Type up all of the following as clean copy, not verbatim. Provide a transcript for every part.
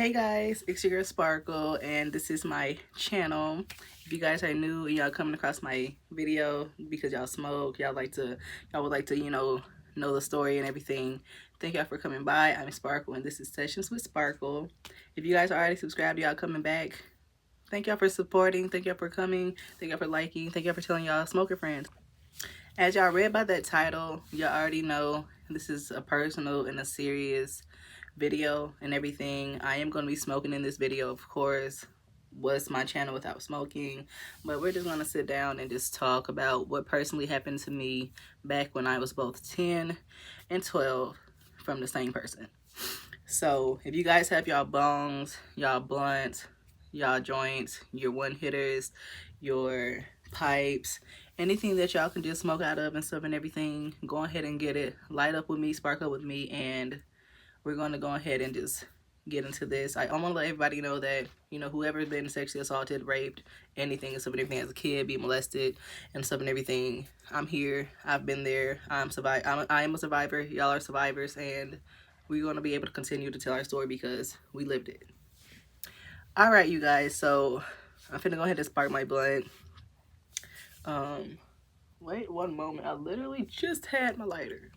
Hey guys, it's your girl Sparkle, and this is my channel. If you guys are new and y'all coming across my video because y'all smoke, y'all would like to, know the story and everything, thank y'all for coming by. I'm Sparkle, and this is Sessions with Sparkle. If you guys are already subscribed, y'all coming back, thank y'all for supporting, thank y'all for coming, thank y'all for liking, thank y'all for telling y'all smoker friends. As y'all read by that title, y'all already know this is a personal and a serious video and everything. I am going to be smoking in this video, of course. What's my channel without smoking? But we're just going to sit down and just talk about what personally happened to me back when I was both 10 and 12 from the same person. So if you guys have y'all bongs, y'all blunts, y'all joints, your one hitters, your pipes, anything that y'all can just smoke out of and stuff and everything, go ahead and get it. Light up with me, spark up with me, and we're going to go ahead and just get into this. I want to let everybody know that, whoever's been sexually assaulted, raped, anything and stuff and everything as a kid, be molested and stuff and everything, I'm here. I've been there. I am a survivor. Y'all are survivors, and we're going to be able to continue to tell our story because we lived it. All right, you guys. So I'm finna go ahead and spark my blunt. Wait one moment. I literally just had my lighter.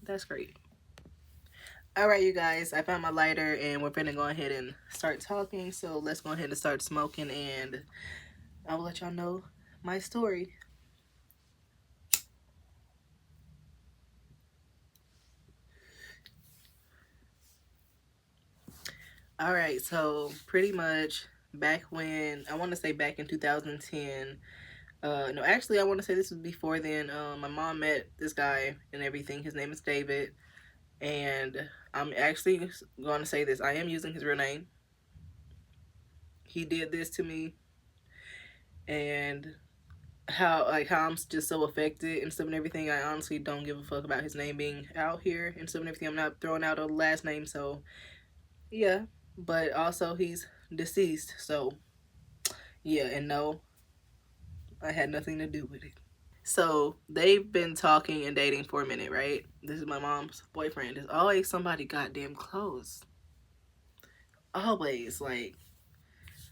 That's great. Alright, you guys, I found my lighter and we're gonna go ahead and start talking. So let's go ahead and start smoking, and I will let y'all know my story. Alright, so pretty much back when, I want to say back in 2010, no, actually I want to say this was before then. My mom met this guy and everything. His name is David, and I'm actually going to say this. I am using his real name. He did this to me, and how I'm just so affected and stuff and everything. I honestly don't give a fuck about his name being out here and stuff and everything. I'm not throwing out a last name, so yeah. But also he's deceased, so yeah. And no, I had nothing to do with it. So they've been talking and dating for a minute, right? This is my mom's boyfriend. There's always somebody goddamn close. Always, like,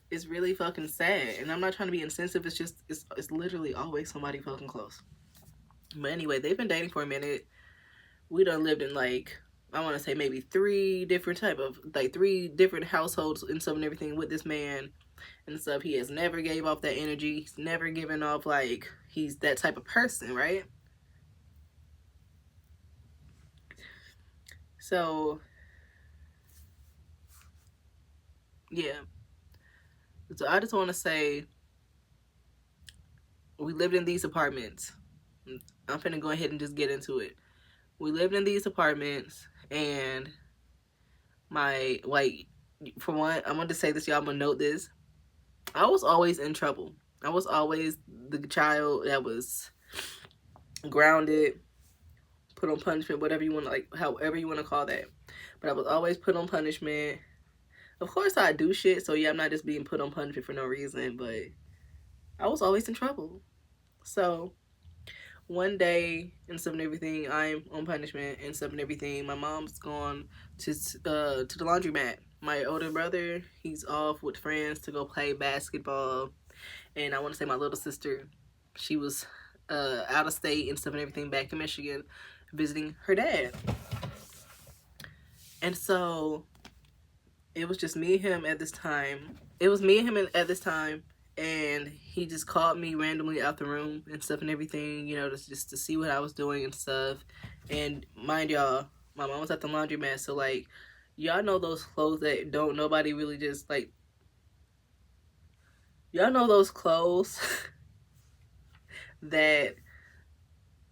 it's really fucking sad. And I'm not trying to be insensitive. It's just, it's literally always somebody fucking close. But anyway, they've been dating for a minute. We done lived in, like, I want to say maybe three different households and stuff and everything with this man and stuff. He has never gave off that energy. He's never given off, like, he's that type of person, right? So, yeah. So I just want to say, we lived in these apartments. I'm finna go ahead and just get into it. We lived in these apartments, and for one, I want to say this, y'all. I'm gonna note this. I was always in trouble. I was always the child that was grounded, put on punishment, whatever you want, like, however you want to call that. But I was always put on punishment. Of course, I do shit, so yeah, I'm not just being put on punishment for no reason, but I was always in trouble. So one day and stuff and everything, I'm on punishment and stuff and everything. My mom's gone to the laundromat. My older brother, he's off with friends to go play basketball, and I want to say my little sister, she was out of state and stuff and everything, back in Michigan, visiting her dad. And so it was just me and him at this time. And he just called me randomly out the room and stuff and everything, just to see what I was doing and stuff. And mind y'all, my mom was at the laundromat, so, like, y'all know those clothes that don't nobody really just, like, y'all know those clothes that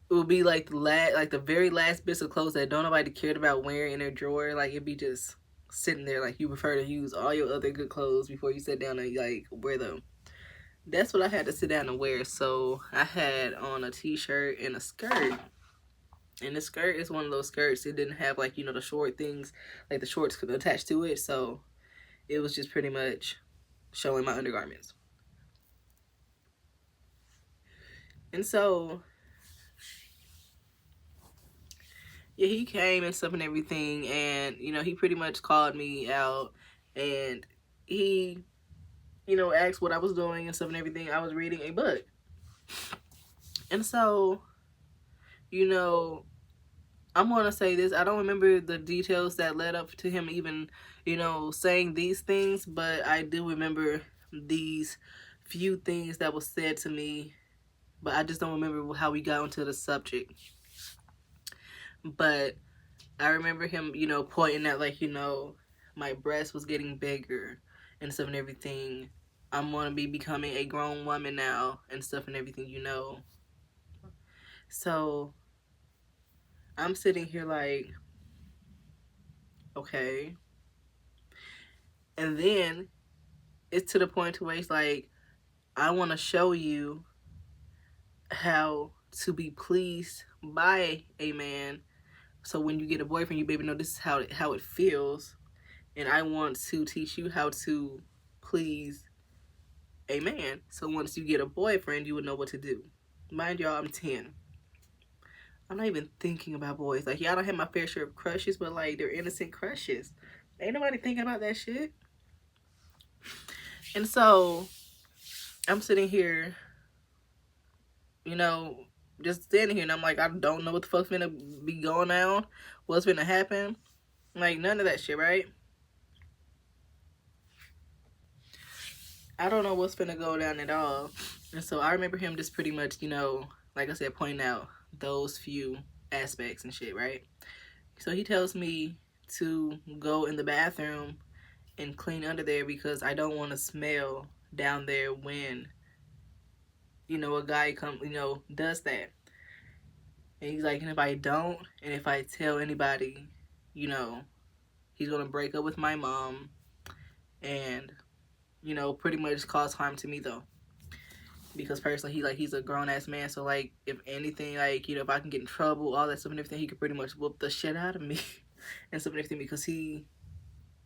will be like the very last bits of clothes that don't nobody cared about wearing in their drawer. Like, it'd be just sitting there, like, you prefer to use all your other good clothes before you sit down and, like, wear them. That's what I had to sit down and wear. So I had on a t-shirt and a skirt. And the skirt is one of those skirts. It didn't have, like, the short things, like the shorts could attach to it. So it was just pretty much showing my undergarments. And so yeah, he came and stuff and everything, and you know, he pretty much called me out, and he, you know, asked what I was doing and stuff and everything. I was reading a book, and so, you know, I'm gonna say this. I don't remember the details that led up to him even, you know, saying these things, but I do remember these few things that was said to me, but I just don't remember how we got onto the subject. But I remember him, you know, pointing at, like, you know, my breast was getting bigger and stuff and everything. I'm gonna be becoming a grown woman now and stuff and everything, you know. So I'm sitting here like, okay. And then it's to the point to where it's like, I want to show you how to be pleased by a man. So when you get a boyfriend, you baby know this is how it feels. And I want to teach you how to please a man. So once you get a boyfriend, you would know what to do. Mind y'all, I'm 10. I'm not even thinking about boys. Like, yeah, I don't have my fair share of crushes, but like, they're innocent crushes. Ain't nobody thinking about that shit. And so I'm sitting here, you know, just standing here, and I'm like, I don't know what the fuck's gonna be going on, what's gonna happen, like none of that shit, right? I don't know what's gonna go down at all. And so I remember him just pretty much, you know, like I said, pointing out those few aspects and shit, right? So he tells me to go in the bathroom and clean under there because I don't want to smell down there when, you know, a guy does that. And he's like, and if I don't, and if I tell anybody, you know, he's gonna break up with my mom and, you know, pretty much cause harm to me though. Because personally, he's a grown ass man, so like if anything, like, you know, if I can get in trouble, all that stuff and everything, he could pretty much whoop the shit out of me and stuff and everything because he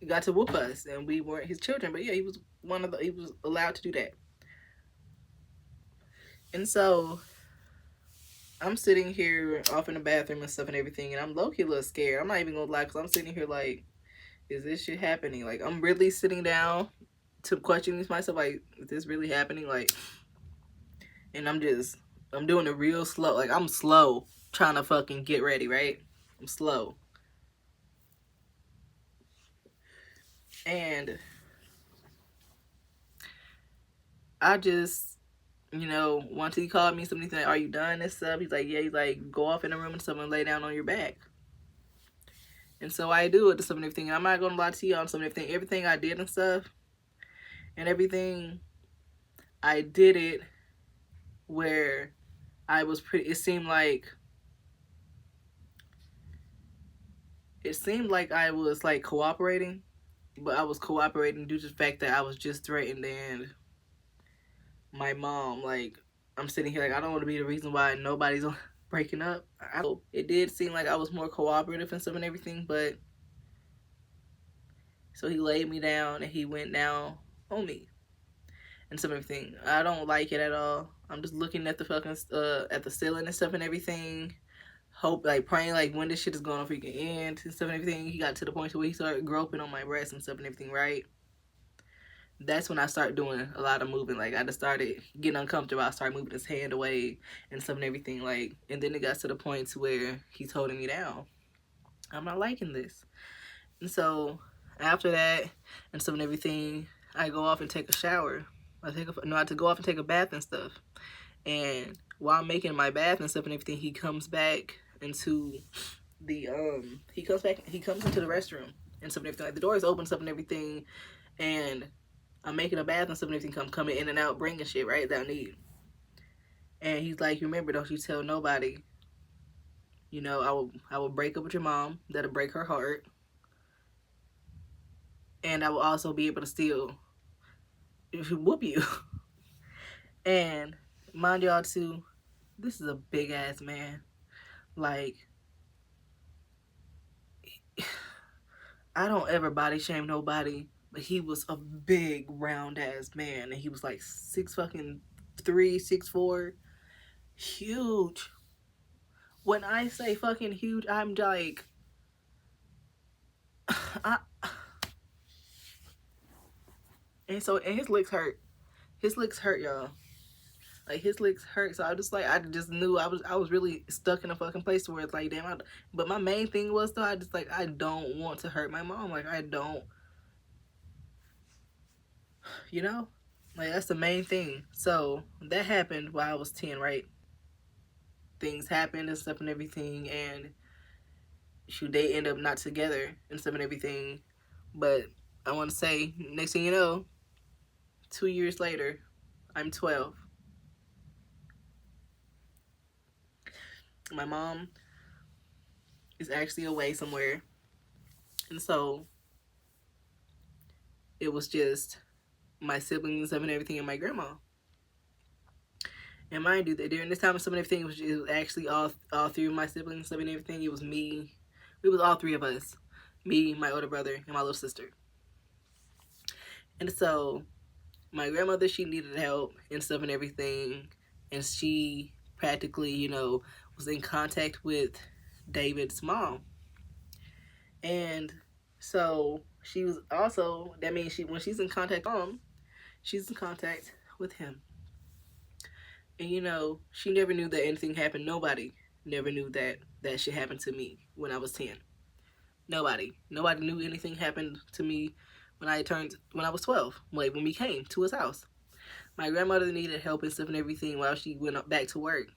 got to whoop us and we weren't his children. But yeah, he was allowed to do that. And so I'm sitting here off in the bathroom and stuff and everything, and I'm low-key a little scared. I'm not even gonna lie, because I'm sitting here like, is this shit happening? Like, I'm really sitting down to question myself, like, is this really happening? Like, and I'm doing it real slow. Like, I'm slow trying to fucking get ready, right? I'm slow. And I just, you know, once he called me, somebody said, are you done and stuff? He's like, yeah. He's like, go off in the room and stuff and lay down on your back. And so I do it to some and everything. I'm not gonna lie to you on some and everything. Everything I did and stuff and everything, I did it where I was it seemed like I was like cooperating, but I was cooperating due to the fact that I was just threatened, and my mom, like, I'm sitting here like, I don't want to be the reason why nobody's breaking up. It did seem like I was more cooperative and stuff and everything, but so he laid me down and he went down on me and stuff and everything. I don't like it at all. I'm just looking at the fucking at the ceiling and stuff and everything, like praying like when this shit is going to freaking end and stuff and everything. He got to the point where he started groping on my breast and stuff and everything, right? That's when I started doing a lot of moving. Like, I just started getting uncomfortable. I started moving his hand away and stuff and everything, like, and then it got to the point to where he's holding me down. I'm not liking this. And so after that and stuff and everything, I go off and take a shower. I have to go off and take a bath and stuff. And while I'm making my bath and stuff and everything, he comes back into the he comes into the restroom and stuff and everything. Like, the door is open and stuff and everything, and I'm making a bath and stuff and everything, coming in and out, bringing shit, right, that I need. And he's like, remember, don't you tell nobody. You know, I will break up with your mom. That'll break her heart. And I will also be able to still whoop you. And mind y'all too, this is a big ass man. Like, I don't ever body shame nobody, but he was a big round ass man, and he was like 6'3", 6'4", huge. When I say fucking huge, I'm like, I, and his licks hurt. His licks hurt, y'all. Like, his licks hurt. So I just knew I was really stuck in a fucking place where it's like, damn. But my main thing was though, I don't want to hurt my mom. Like, I don't, you know, like that's the main thing. So that happened while I was 10, right? Things happened and stuff and everything, and shoot, they end up not together and stuff and everything. But I want to say, next thing you know, 2 years later, I'm 12. My mom is actually away somewhere, and so it was just my siblings and stuff and everything, and my grandma. And mind you, that during this time and stuff and everything, it was actually all three of my siblings and stuff and everything. It was me. It was all three of us. Me, my older brother, and my little sister. And so my grandmother, she needed help and stuff and everything. And she practically, you know, was in contact with David's mom. And so she was also, that means when she's in contact with mom, she's in contact with him. And you know, she never knew that anything happened. Nobody never knew that shit happened to me when I was 10. Nobody knew anything happened to me when I was 12. Like, when we came to his house. My grandmother needed help and stuff and everything while she went back to work.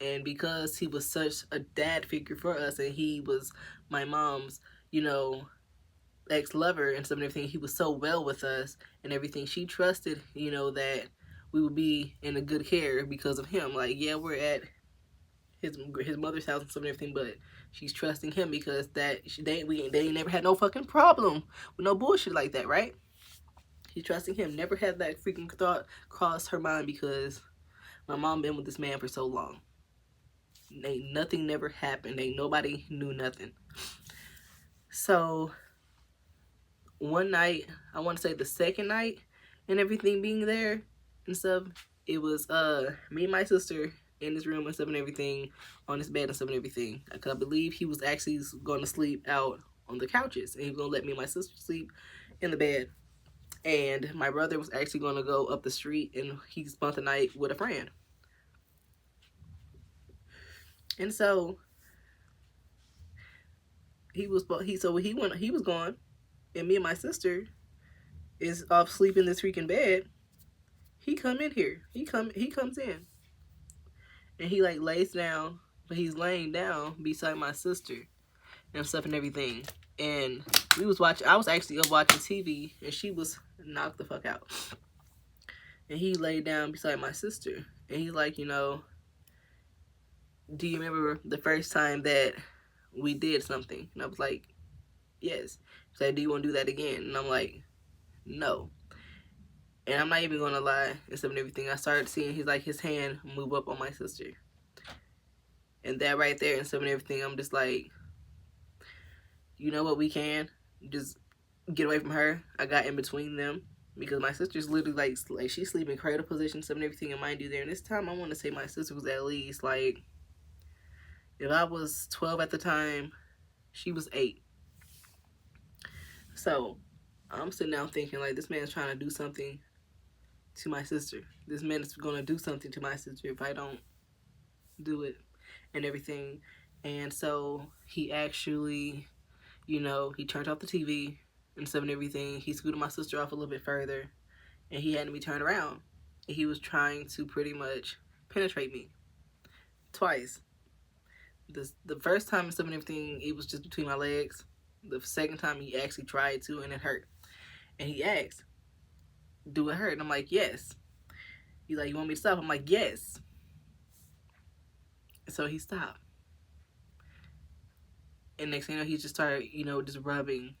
And because he was such a dad figure for us, and he was my mom's, you know, ex-lover and stuff and everything, he was so well with us and everything. She trusted, you know, that we would be in a good care because of him. Like, yeah, we're at his mother's house and stuff and everything, but she's trusting him because they ain't never had no fucking problem with no bullshit like that, right? She's trusting him. Never had that freaking thought cross her mind because my mom been with this man for so long. Nothing never happened. Nobody knew nothing. So one night, I want to say the second night, and everything being there and stuff, it was me and my sister in his room and stuff and everything, on his bed and stuff and everything. I believe he was actually going to sleep out on the couches, and he was going to let me and my sister sleep in the bed. And my brother was actually going to go up the street, and he spent the night with a friend. And so he was gone, and me and my sister is off sleeping in this freaking bed. He come in here. He comes in. And he like lays down, but he's laying down beside my sister and stuff and everything. And I was actually up watching TV, and she was knocked the fuck out. And he laid down beside my sister, and he's like, you know, do you remember the first time that we did something? And I was like, yes. He said, do you want to do that again? And I'm like, no. And I'm not even going to lie and stuff and everything. I started seeing his hand move up on my sister. And that right there and stuff and everything, I'm just like, you know what, we can just get away from her. I got in between them because my sister's literally like she's sleeping cradle position, stuff and everything. And mind you, there, and this time I want to say my sister was at least like, if I was 12 at the time, she was 8. So I'm sitting down thinking, like, this man's trying to do something to my sister. This man is going to do something to my sister if I don't do it and everything. And so he actually, you know, he turned off the TV and stuff and everything. He scooted my sister off a little bit further, and he had me turn around. And he was trying to pretty much penetrate me twice. The first time and stuff and everything, it was just between my legs. The second time he actually tried to, and it hurt. And he asked, do it hurt? And I'm like, yes. He's like, you want me to stop? I'm like, yes. So he stopped. And next thing you know, he just started, you know, just rubbing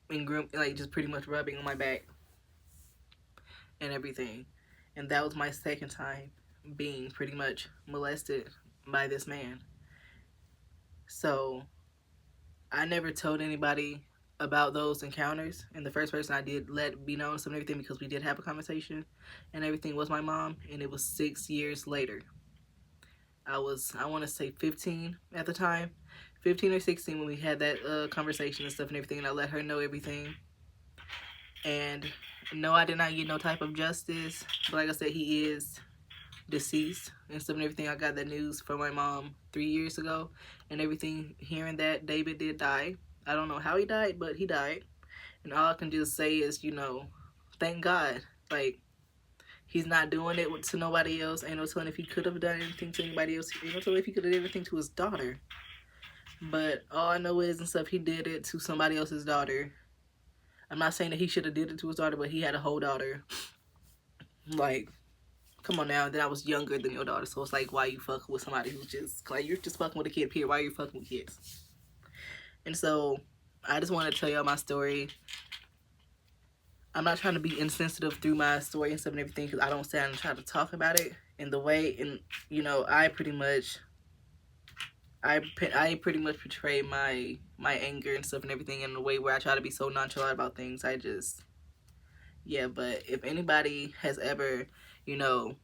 and like just pretty much rubbing on my back and everything. And that was my second time being pretty much molested by this man. So I never told anybody about those encounters, and the first person I did let be known some everything, because we did have a conversation and everything, was my mom. And it was 6 years later I want to say 15 at the time, 15 or 16 when we had that conversation and stuff and everything, and I let her know everything. And no, I did not get no type of justice, but like I said, he is deceased and stuff and everything. I got that news from my mom 3 years ago and everything, hearing that David did die. I don't know how he died, but he died. And all I can just say is, you know, thank God. Like, he's not doing it to nobody else. Ain't no telling if he could have done anything to anybody else. Ain't no telling if he could have done anything to his daughter. But all I know is and stuff, he did it to somebody else's daughter. I'm not saying that he should have did it to his daughter, but he had a whole daughter. Like, come on now. Then I was younger than your daughter, so it's like, why you fucking with somebody who's just like, you're just fucking with a kid, period. Why are you fucking with kids? And so I just want to tell y'all my story. I'm not trying to be insensitive through my story and stuff and everything, because I don't stand and try to talk about it in the way, and you know, I pretty much portray my anger and stuff and everything in a way where I try to be so nonchalant about things. Yeah, but if anybody has ever, you know,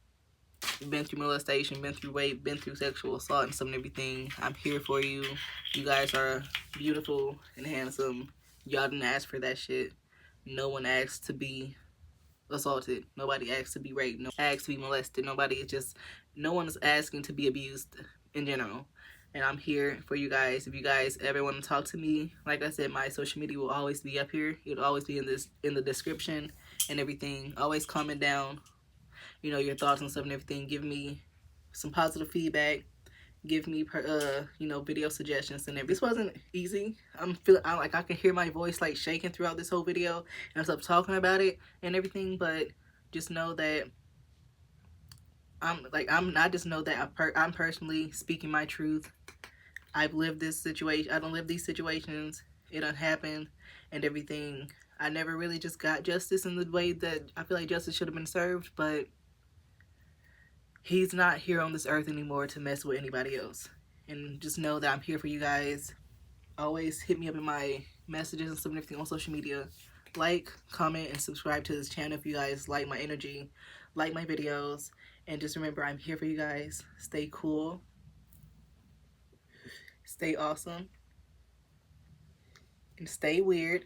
been through molestation, been through rape, been through sexual assault and stuff and everything, I'm here for you. You guys are beautiful and handsome. Y'all didn't ask for that shit. No one asked to be assaulted. Nobody asked to be raped. No one asked to be molested. No one is asking to be abused in general. And I'm here for you guys. If you guys ever want to talk to me, like I said, my social media will always be up here. It'll always be in the description and everything. Always comment down, you know, your thoughts and stuff and everything. Give me some positive feedback. Give me you know, video suggestions and everything. This wasn't easy. I can hear my voice like shaking throughout this whole video, and I'm talking about it and everything. But just know that I just know that I'm personally speaking my truth. I've lived this situation. I don't live these situations. It done happened and everything. I never really just got justice in the way that I feel like justice should have been served, but he's not here on this earth anymore to mess with anybody else. And just know that I'm here for you guys. Always hit me up in my messages and stuff and everything on social media. Like, comment, and subscribe to this channel if you guys like my energy, like my videos. And just remember, I'm here for you guys. Stay cool. Stay awesome. And stay weird.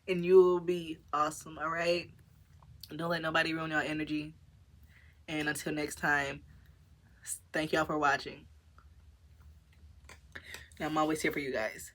And you'll be awesome, alright? Don't let nobody ruin your energy. And until next time, thank y'all for watching. I'm always here for you guys.